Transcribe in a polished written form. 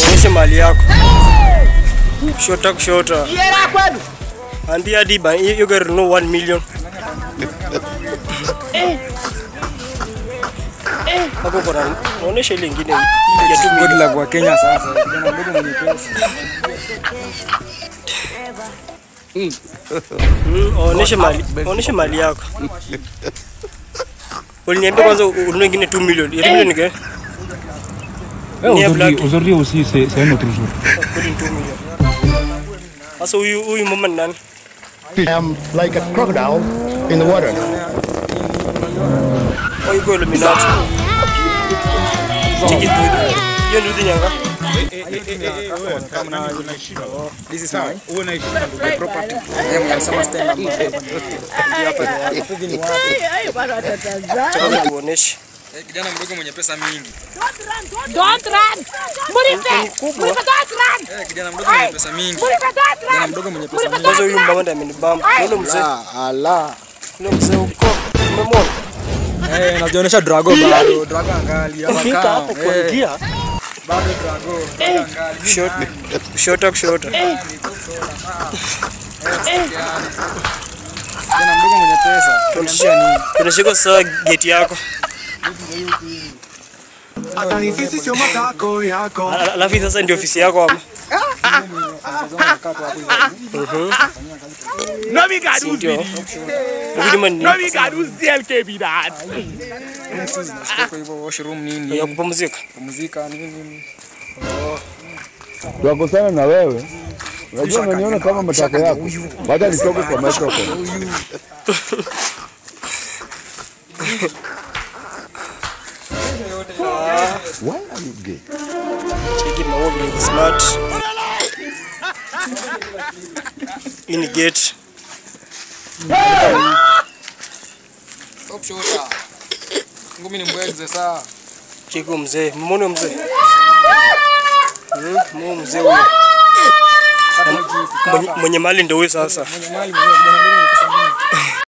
Onyesha mali yako. Kushota. Ambia Diba, you got no 1 million. Hapo bora onyesha ile nyingine ya 2 million kwa Kenya sasa. Kijana mdogo mwenye pesa. Onyesha mali yako. Uliniambia kwanza ununue nyingine 2 million. Ya 2 million ni gani? Aujourd'hui aussi c'est un autre jour. Sasa huyu mama ni nani? I am like a crocodile in the water. Oh, you go Illuminati. Chiki tu. Hiyo ndio nyanga. This is mine. The property. Mnasema stand up. Hapa tuoneshe. Kijana mdogo mwenye pesa mingi. Don't run. Muripe. Don't run. Kijana mdogo mwenye pesa mingi. Kijana mdogo mwenye pesa mingi. Kwanza huyu mbamba ndiye amenibamba. Yule mzee. Allah. Yule mzee uko. Umemwona? Najionyesha Drago bado. Drago angali hapa Fika hapo kuingia. Bado Drago angali. Kushota. Kijana mdogo mwenye pesa. Tunashika sawa gate yako. Alafu sasa ndio ofisi yako hapa. No me got use video. No me got use CLKB that. Kwa hivyo washroom nini? Ya kupumzika. Kupumzika nini? Tuakosana na wewe. Unajua unaniona kama matako yako. Baada nitoke kwa microphone. Why are you gay? Cheki maovu ni smart. In gate. Top shota. Ngumi ni mbwegze saa. Cheki mzee. Mbona mzee? Mzee huyo. Mwenye mali ndio huyo sasa. Mwenye mali kijana mdogo